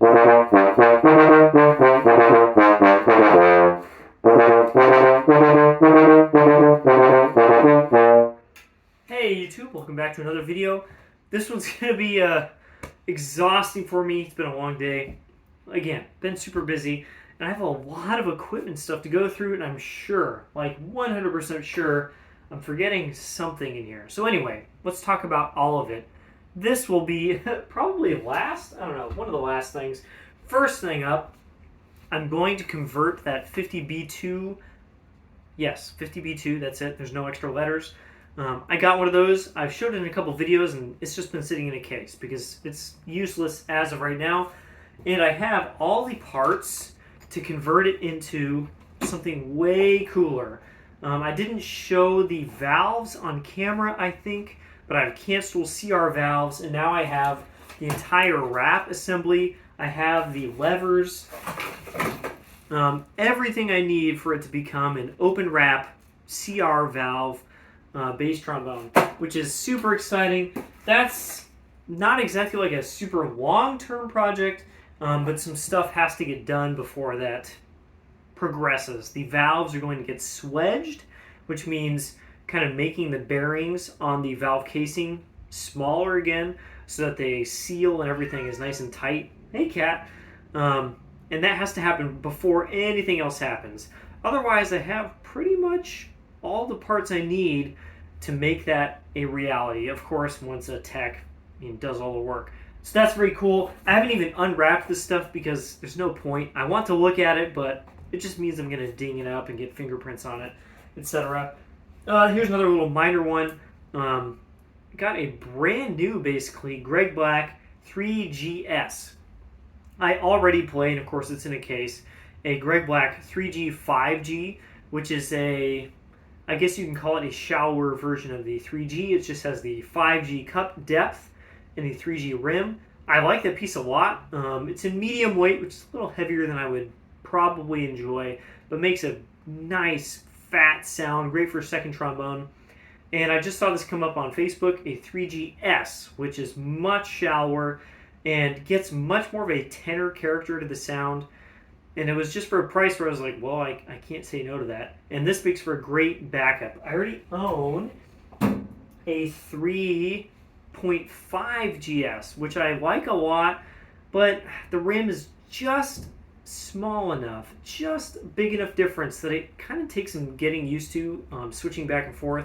Hey YouTube, welcome back to another video. This one's going to be exhausting for me. It's been a long day. Again, been super busy, and I have a lot of equipment stuff to go through, and I'm sure, like 100% sure, I'm forgetting something in here. So anyway, let's talk about all of it. This will be probably last, I don't know, one of the last things. First thing up, I'm going to convert that 50B2, yes, 50B2, that's it, there's no extra letters. I got one of those. I've showed it in a couple videos, and it's just been sitting in a case because it's useless as of right now. And I have all the parts to convert it into something way cooler. I didn't show the valves on camera, I think, but I have cancelable CR valves, and now I have the entire wrap assembly. I have the levers, everything I need for it to become an open wrap CR valve bass trombone, which is super exciting. That's not exactly like a super long-term project, but some stuff has to get done before that progresses. The valves are going to get swedged, which means kind of making the bearings on the valve casing smaller again so that they seal and everything is nice and tight. Hey, cat. And that has to happen before anything else happens. Otherwise, I have pretty much all the parts I need to make that a reality. Of course, once a tech does all the work. So that's very cool. I haven't even unwrapped this stuff because there's no point. I want to look at it, but it just means I'm going to ding it up and get fingerprints on it, etc. Here's another little minor one. Got a brand new, basically, Greg Black 3GS. I already played, and of course it's in a case, a Greg Black 3G 5G, which is I guess you can call it a shallower version of the 3G. It just has the 5G cup depth and the 3G rim. I like that piece a lot. It's in medium weight, which is a little heavier than I would probably enjoy, but makes a nice fat sound, great for a second trombone. And I just saw this come up on Facebook, a 3GS, which is much shallower and gets much more of a tenor character to the sound. And it was just for a price where I was like, well, I can't say no to that. And this makes for a great backup. I already own a 3.5 GS, which I like a lot, but the rim is just small enough, just big enough difference that it kind of takes some getting used to, switching back and forth.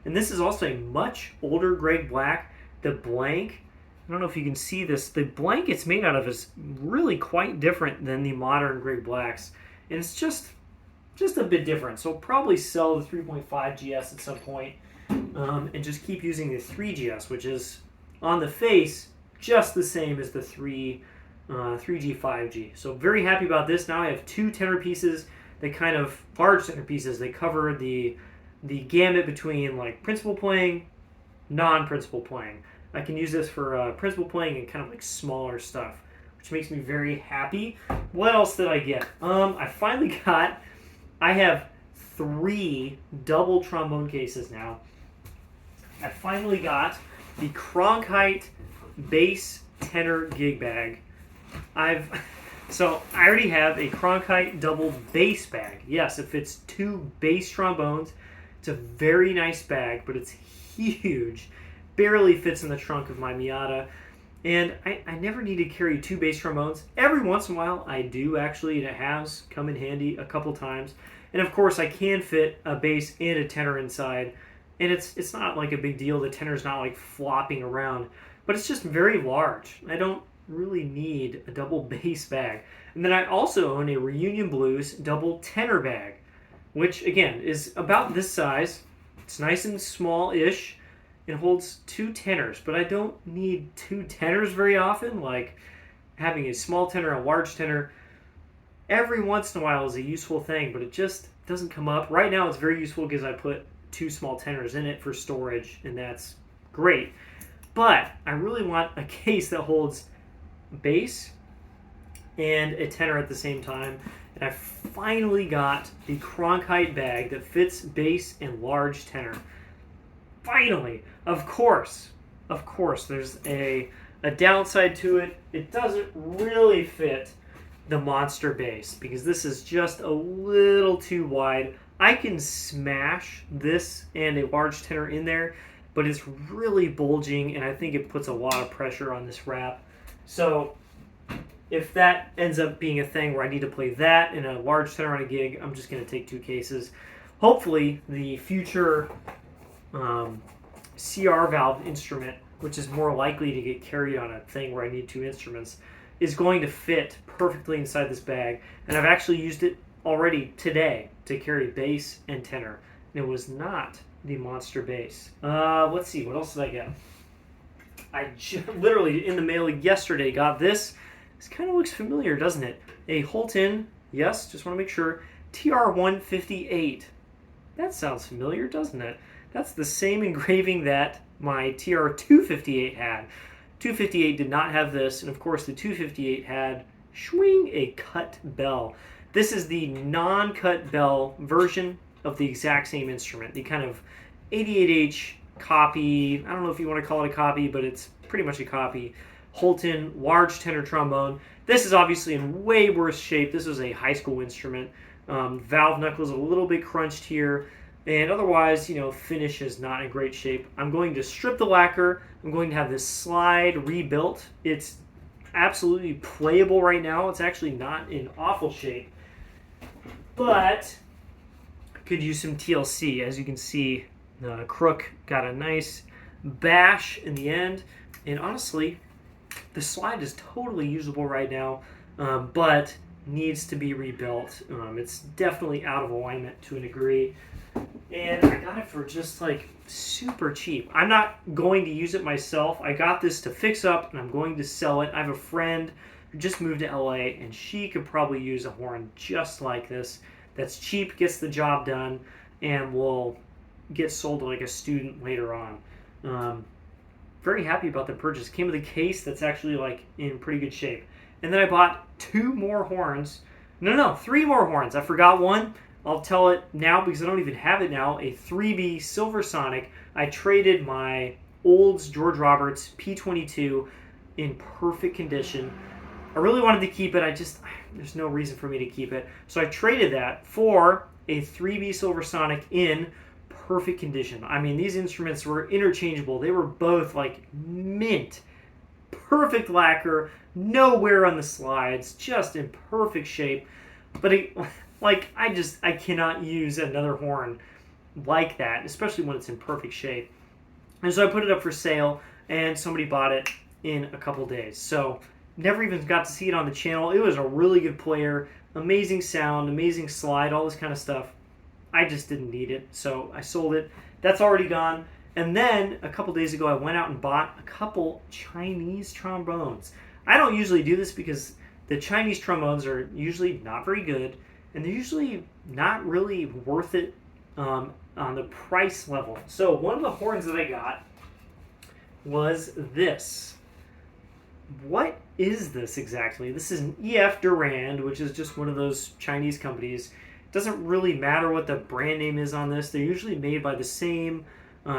And this is also a much older Greg Black. The blank, I don't know if you can see this, the blank it's made out of is really quite different than the modern Greg Blacks. And it's just a bit different. So I'll probably sell the 3.5 GS at some point and just keep using the 3GS, which is on the face just the same as the 3G 5G. So very happy about this. Now I have two tenor pieces. They kind of, large tenor pieces, they cover the gamut between like principal playing, non-principal playing. I can use this for principal playing and kind of like smaller stuff, which makes me very happy. What else did I get? I have 3 double trombone cases now. I finally got the Cronkite bass tenor gig bag. So I already have a Cronkite double bass bag. Yes, it fits 2 bass trombones. It's a very nice bag, but it's huge. Barely fits in the trunk of my Miata. And I never need to carry 2 bass trombones. Every once in a while I do actually, and it has come in handy a couple times. And of course I can fit a bass and a tenor inside. And it's not like a big deal. The tenor's not like flopping around. But it's just very large. I don't really need a double bass bag. And then I also own a Reunion Blues double tenor bag, which again is about this size. It's nice and small-ish. It holds 2 tenors, but I don't need 2 tenors very often, like having a small tenor, a large tenor. Every once in a while is a useful thing, but it just doesn't come up. Right now it's very useful because I put 2 small tenors in it for storage, and that's great. But I really want a case that holds bass and a tenor at the same time. And I finally got the Cronkite bag that fits bass and large tenor. Finally, of course, there's a A downside to it, it doesn't really fit the monster bass because this is just a little too wide. I can smash this and a large tenor in there, but it's really bulging, and I think it puts a lot of pressure on this wrap. So if that ends up being a thing where I need to play that and a large tenor on a gig, I'm just going to take 2 cases. Hopefully, the future CR valve instrument, which is more likely to get carried on a thing where I need 2 instruments, is going to fit perfectly inside this bag. And I've actually used it already today to carry bass and tenor. And it was not the monster bass. Let's see, what else did I get? I literally in the mail yesterday got this. This kind of looks familiar, doesn't it? A Holton, yes, just want to make sure, TR-158. That sounds familiar, doesn't it? That's the same engraving that my TR-258 had. 258 did not have this, and of course the 258 had, swing, a cut bell. This is the non-cut bell version of the exact same instrument. The kind of 88H copy, I don't know if you want to call it a copy, but it's pretty much a copy. Holton, large tenor trombone. This is obviously in way worse shape. This was a high school instrument. Valve knuckles a little bit crunched here. And otherwise, finish is not in great shape. I'm going to strip the lacquer. I'm going to have this slide rebuilt. It's absolutely playable right now. It's actually not in awful shape. But could use some TLC. As you can see, the crook got a nice bash in the end. And honestly, the slide is totally usable right now, but needs to be rebuilt. It's definitely out of alignment to a degree. And I got it for just like super cheap. I'm not going to use it myself. I got this to fix up and I'm going to sell it. I have a friend who just moved to LA and she could probably use a horn just like this. That's cheap, gets the job done, and will get sold to like a student later on. Very happy about the purchase. Came with a case that's actually like in pretty good shape. And then I bought 2 more horns. No, 3 more horns. I forgot one. I'll tell it now because I don't even have it now. A 3B Silver Sonic. I traded my Olds George Roberts P22 in perfect condition. I really wanted to keep it. There's no reason for me to keep it. So I traded that for a 3B Silver Sonic in perfect condition. I mean, these instruments were interchangeable. They were both like mint. Perfect lacquer, no wear on the slides, just in perfect shape. But I cannot use another horn like that, especially when it's in perfect shape. And so I put it up for sale, and somebody bought it in a couple days. So never even got to see it on the channel. It was a really good player, amazing sound, amazing slide, all this kind of stuff. I just didn't need it, so I sold it. That's already gone. And then a couple days ago, I went out and bought a couple Chinese trombones. I don't usually do this because the Chinese trombones are usually not very good, and they're usually not really worth it on the price level. So one of the horns that I got was this. What is this exactly? This is an EF Durand, which is just one of those Chinese companies. Doesn't really matter what the brand name is on this. They're usually made by the same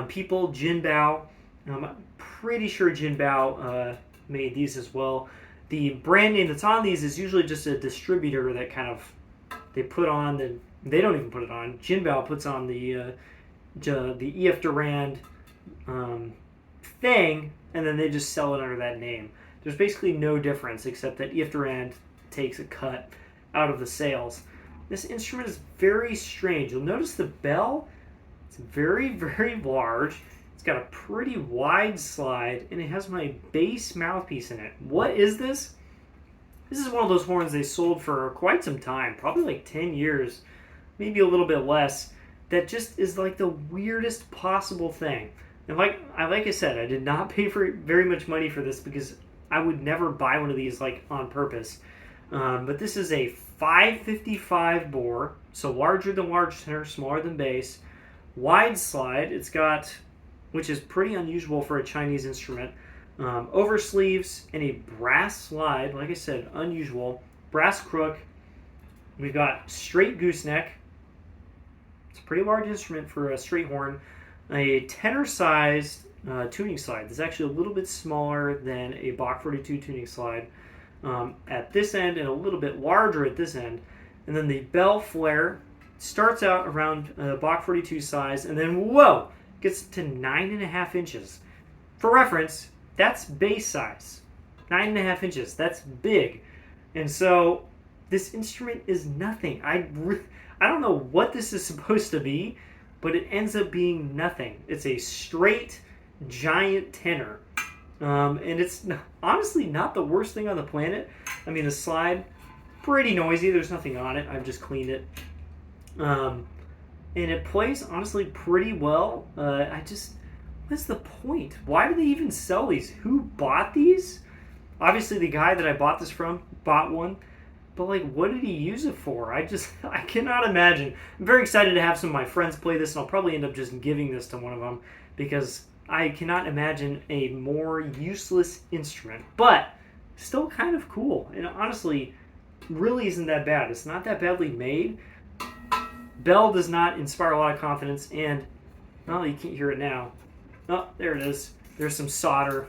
people, Jinbao. I'm pretty sure Jinbao made these as well. The brand name that's on these is usually just a distributor that kind of, they put on, they don't even put it on. Jinbao puts on the EF Durand thing, and then they just sell it under that name. There's basically no difference except that EF Durand takes a cut out of the sales. This instrument is very strange. You'll notice the bell, it's very, very large. It's got a pretty wide slide, and it has my bass mouthpiece in it. What is this? This is one of those horns they sold for quite some time, probably like 10 years, maybe a little bit less, that just is like the weirdest possible thing. And like I said, I did not pay for very much money for this because I would never buy one of these like on purpose. But this is a 555 bore, so larger than large tenor, smaller than bass. Wide slide, it's got, which is pretty unusual for a Chinese instrument. Over sleeves and a brass slide, like I said, unusual. Brass crook. We've got straight gooseneck. It's a pretty large instrument for a straight horn. A tenor-sized tuning slide. It's actually a little bit smaller than a Bach 42 tuning slide at this end and a little bit larger at this end. And then the bell flare starts out around Bach 42 size and then, whoa, gets to 9.5 inches. For reference, that's bass size. 9.5 inches, that's big. And so this instrument is nothing. I don't know what this is supposed to be, but it ends up being nothing. It's a straight, giant tenor. And it's honestly not the worst thing on the planet. I mean, the slide, pretty noisy. There's nothing on it. I've just cleaned it. And it plays, honestly, pretty well. What's the point? Why do they even sell these? Who bought these? Obviously, the guy that I bought this from bought one. But, like, what did he use it for? I cannot imagine. I'm very excited to have some of my friends play this, and I'll probably end up just giving this to one of them because I cannot imagine a more useless instrument. But still kind of cool. And honestly, really isn't that bad. It's not that badly made. Bell does not inspire a lot of confidence, and, well, you can't hear it now. Oh, there it is. There's some solder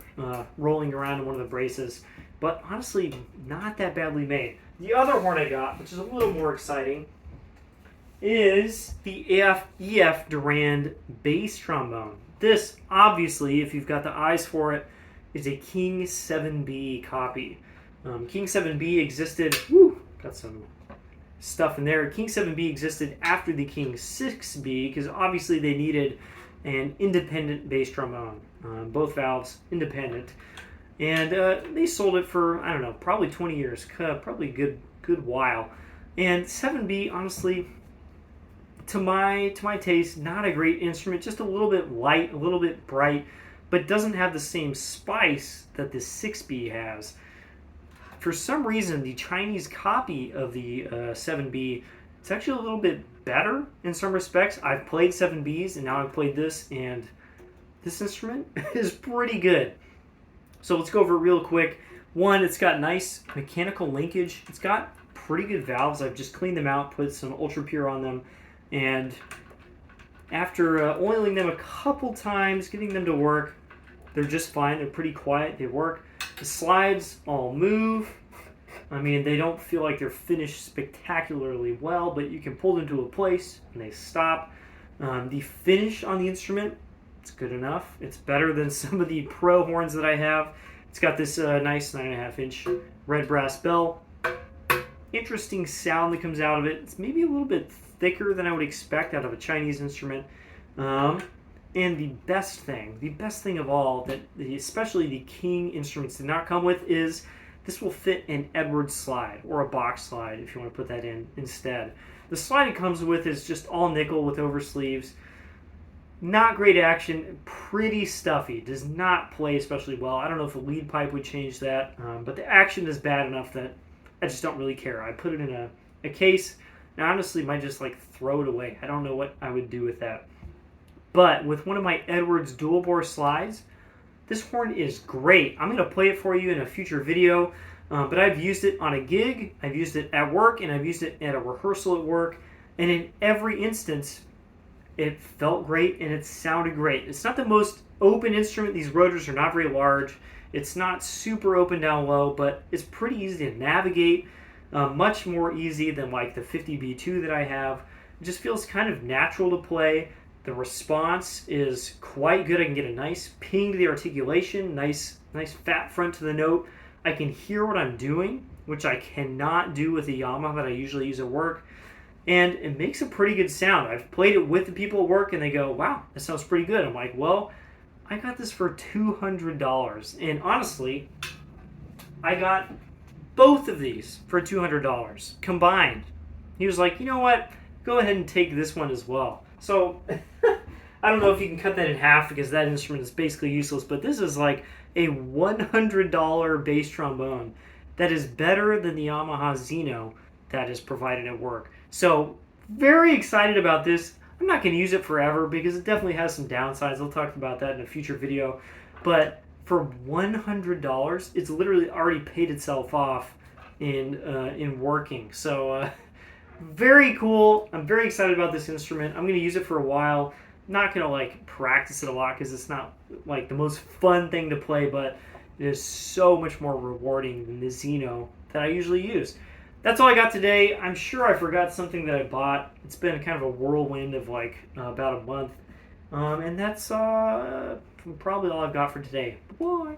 rolling around in one of the braces. But honestly, not that badly made. The other horn I got, which is a little more exciting, is the EF Durand bass trombone. This, obviously, if you've got the eyes for it, is a King 7B copy. King 7B existed... got some stuff in there. King 7B existed after the King 6B because obviously they needed an independent bass trombone. Both valves independent. And they sold it for, I don't know, probably 20 years, probably a good while. And 7B, honestly, to my taste, not a great instrument, just a little bit light, a little bit bright, but doesn't have the same spice that the 6B has. For some reason, the Chinese copy of the 7B, it's actually a little bit better in some respects. I've played 7Bs, and now I've played this, and this instrument is pretty good. So let's go over it real quick. One, it's got nice mechanical linkage. It's got pretty good valves. I've just cleaned them out, put some Ultra Pure on them, and after oiling them a couple times, getting them to work, they're just fine. They're pretty quiet. They work. The slides all move. I mean, they don't feel like they're finished spectacularly well, but you can pull them to a place and they stop. The finish on the instrument, it's good enough. It's better than some of the pro horns that I have. It's got this nice 9.5 inch red brass bell. Interesting sound that comes out of it. It's maybe a little bit thicker than I would expect out of a Chinese instrument. And the best thing of all, that especially the King instruments did not come with, is this will fit an Edwards slide or a Bach slide if you want to put that in instead. The slide it comes with is just all nickel with oversleeves. Not great action, pretty stuffy, does not play especially well. I don't know if a lead pipe would change that, but the action is bad enough that I just don't really care. I put it in a case, and honestly might just like throw it away. I don't know what I would do with that. But with one of my Edwards dual bore slides, this horn is great. I'm going to play it for you in a future video, but I've used it on a gig, I've used it at work, and I've used it at a rehearsal at work, and in every instance, it felt great and it sounded great. It's not the most open instrument. These rotors are not very large. It's not super open down low, but it's pretty easy to navigate. Much more easy than like the 50B2 that I have. It just feels kind of natural to play. The response is quite good. I can get a nice ping to the articulation, nice fat front to the note. I can hear what I'm doing, which I cannot do with the Yamaha that I usually use at work. And it makes a pretty good sound. I've played it with the people at work and they go, wow, that sounds pretty good. I'm like, well, I got this for $200. And honestly, I got both of these for $200 combined. He was like, you know what? Go ahead and take this one as well. So I don't know if you can cut that in half because that instrument is basically useless, but this is like a $100 bass trombone that is better than the Yamaha Xeno that is provided at work. So very excited about this. I'm not going to use it forever because it definitely has some downsides. I'll talk about that in a future video. But for $100, it's literally already paid itself off in working. So very cool. I'm very excited about this instrument. I'm going to use it for a while. not gonna like practice it a lot because it's not like the most fun thing to play, but it is so much more rewarding than the Xeno that I usually use. That's all I got today. I'm sure I forgot something that I bought. It's been kind of a whirlwind of like about a month. And that's probably all I've got for today. Bye.